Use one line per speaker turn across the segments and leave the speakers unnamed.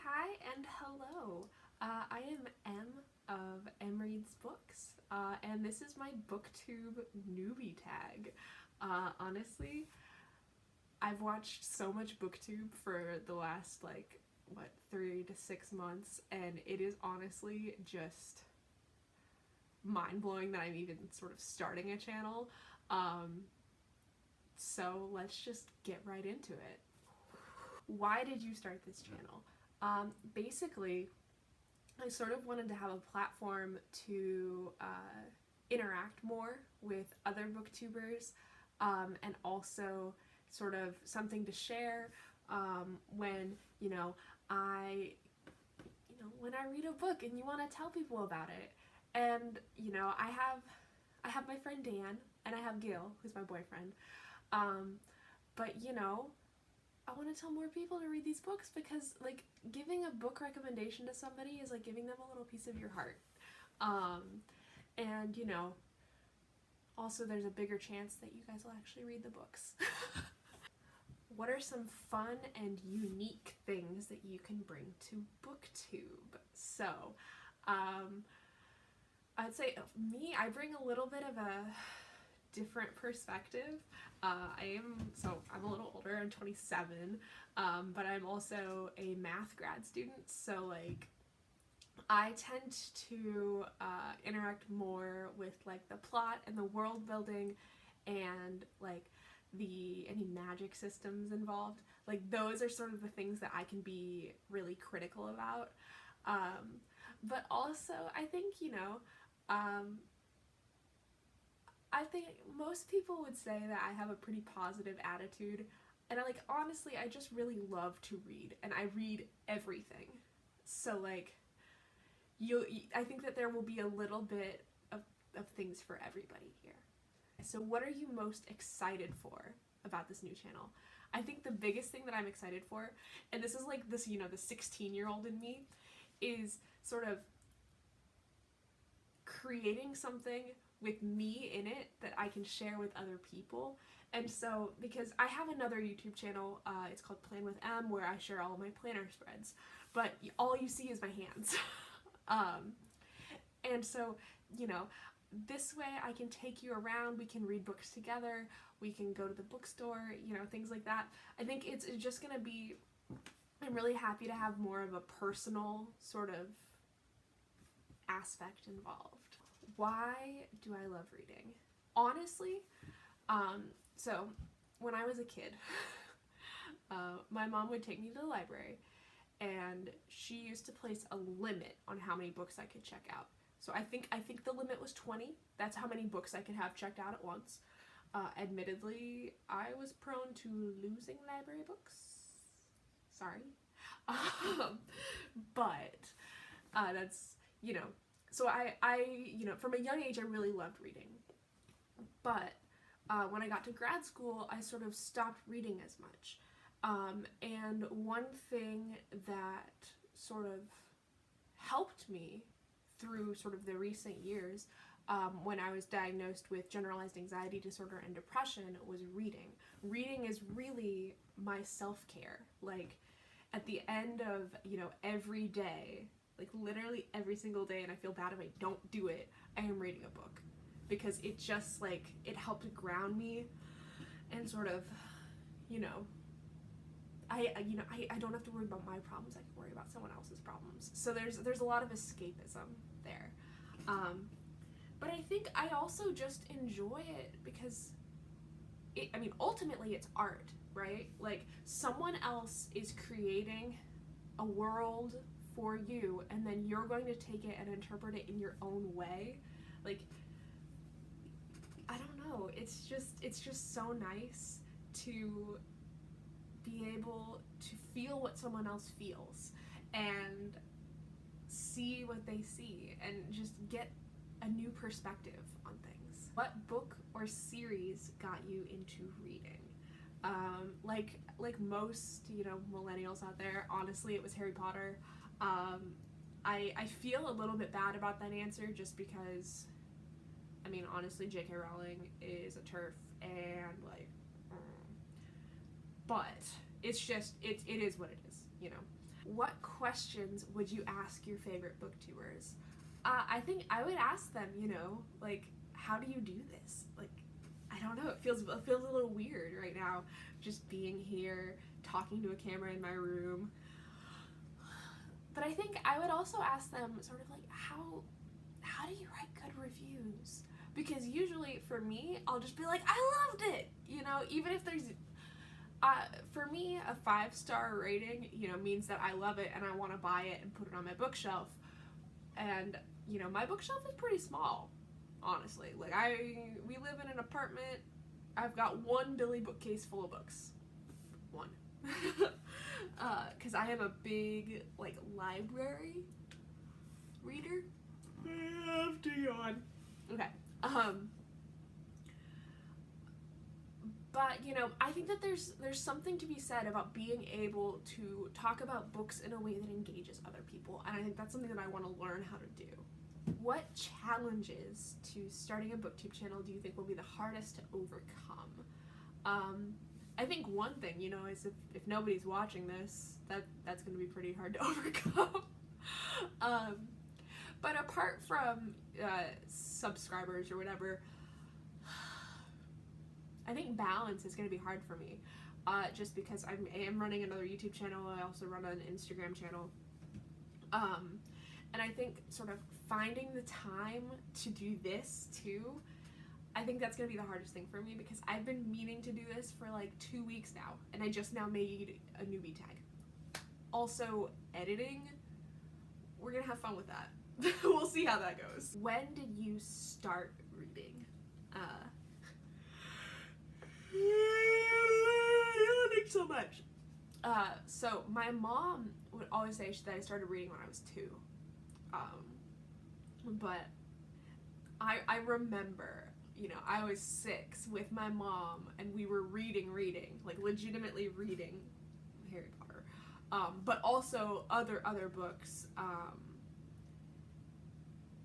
Hi, and hello. I am Em of Em Reads Books, and this is my Booktube Newbie Tag. Honestly, I've watched so much Booktube for the last, 3 to 6 months, and it is honestly just mind-blowing that I'm even sort of starting a channel. So let's just get right into it. Why did you start this channel? Basically, I sort of wanted to have a platform to interact more with other booktubers, and also sort of something to share when when I read a book and you want to tell people about it. And I have my friend Dan, and I have Gil, who's my boyfriend. But I want to tell more people to read these books because, giving a book recommendation to somebody is like giving them a little piece of your heart. And, also there's a bigger chance that you guys will actually read the books. What are some fun and unique things that you can bring to Booktube? So, I'd say I bring a little bit of a different perspective. I'm a little older, I'm 27, but I'm also a math grad student, so I tend to interact more with the plot and the world building and any magic systems involved. Those are sort of the things that I can be really critical about. But also I think I think most people would say that I have a pretty positive attitude, and honestly, I just really love to read, and I read everything. So I think that there will be a little bit of things for everybody here. So what are you most excited for about this new channel? I think the biggest thing that I'm excited for, and this is the 16-year-old in me, is sort of creating something with me in it that I can share with other people. And so, because I have another YouTube channel, it's called Plan with M, where I share all my planner spreads, but all you see is my hands. And so, this way I can take you around, we can read books together, we can go to the bookstore, things like that. I think it's just gonna be, I'm really happy to have more of a personal sort of aspect involved. Why do I love reading? Honestly, so when I was a kid, my mom would take me to the library, and she used to place a limit on how many books I could check out. So I think the limit was 20. That's how many books I could have checked out at once. Admittedly, I was prone to losing library books. Sorry. But that's, so I from a young age, I really loved reading. But when I got to grad school, I sort of stopped reading as much. And one thing that sort of helped me through sort of the recent years, when I was diagnosed with generalized anxiety disorder and depression, was reading. Reading is really my self-care. At the end of, every day, literally every single day, and I feel bad if I don't do it, I am reading a book. Because it just, it helped ground me and sort of, I don't have to worry about my problems, I can worry about someone else's problems. So there's a lot of escapism there. But I think I also just enjoy it because, ultimately it's art, right? Someone else is creating a world for you, and then you're going to take it and interpret it in your own way. I don't know, it's just so nice to be able to feel what someone else feels and see what they see and just get a new perspective on things. What book or series got you into reading? Like most, millennials out there, honestly, it was Harry Potter. I feel a little bit bad about that answer just because, honestly, J.K. Rowling is a TERF, and but it's just, it is what it is, What questions would you ask your favorite booktubers? I think I would ask them, you know, like, how do you do this? Like, I don't know, it feels a little weird right now, just being here, talking to a camera in my room. But I think I would also ask them sort of like, how do you write good reviews? Because usually for me, I'll just be like, I loved it, you know, even if there's, for me, a 5-star rating, you know, means that I love it and I want to buy it and put it on my bookshelf. And, you know, my bookshelf is pretty small, honestly. Like, we live in an apartment. I've got one Billy bookcase full of books. One. Because I am a big, like, library reader. I have to yawn. Okay. But, you know, I think that there's something to be said about being able to talk about books in a way that engages other people, and I think that's something that I want to learn how to do. What challenges to starting a booktube channel do you think will be the hardest to overcome? I think one thing, you know, is if nobody's watching this, that's going to be pretty hard to overcome. But apart from subscribers or whatever, I think balance is going to be hard for me, just because I am running another YouTube channel. I also run an Instagram channel, and I think sort of finding the time to do this too, I think that's going to be the hardest thing for me, because I've been meaning to do this for like 2 weeks now, and I just now made a newbie tag. Also, editing, we're going to have fun with that. We'll see how that goes. When did you start reading? I don't think so much. So my mom would always say that I started reading when I was 2. But I remember, you know, I was 6 with my mom and we were reading, like legitimately reading Harry Potter, but also other books,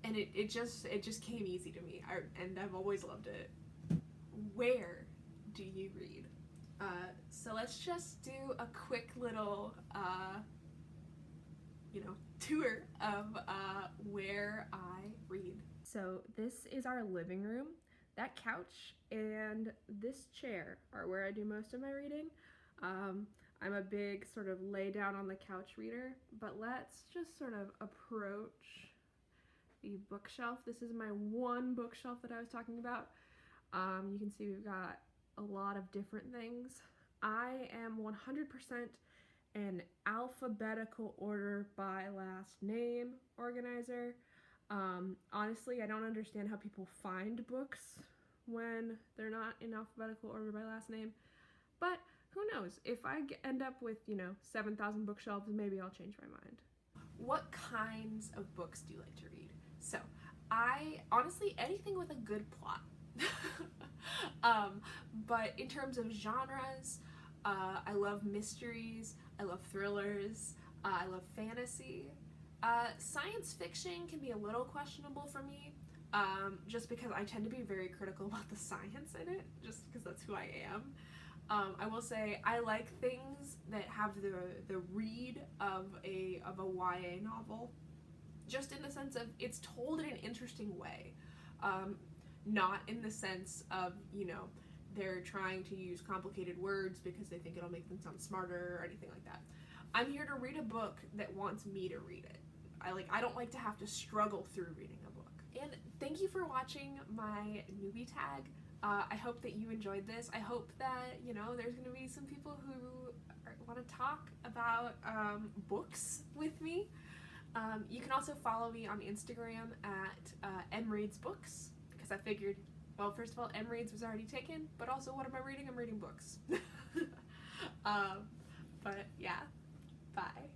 and it just came easy to me, and I've always loved it. Where do you read? So let's just do a quick little, you know, tour of where I read. So this is our living room. That couch and this chair are where I do most of my reading. I'm a big sort of lay down on the couch reader, but let's just sort of approach the bookshelf. This is my one bookshelf that I was talking about. You can see we've got a lot of different things. I am 100% an alphabetical order by last name organizer. Honestly, I don't understand how people find books when they're not in alphabetical order by last name, but who knows? If I end up with, you know, 7,000 bookshelves, maybe I'll change my mind. What kinds of books do you like to read? So, honestly, anything with a good plot. But in terms of genres, I love mysteries, I love thrillers, I love fantasy. Science fiction can be a little questionable for me, just because I tend to be very critical about the science in it, just because that's who I am. I will say I like things that have the read of a YA novel, just in the sense of it's told in an interesting way. Not in the sense of, you know, they're trying to use complicated words because they think it'll make them sound smarter or anything like that. I'm here to read a book that wants me to read it. I don't like to have to struggle through reading a book. And thank you for watching my newbie tag. I hope that you enjoyed this. I hope that, you know, there's going to be some people who want to talk about books with me. You can also follow me on Instagram at mreadsbooks, because I figured, well, first of all, mreads was already taken, but also what am I reading? I'm reading books. But yeah, bye.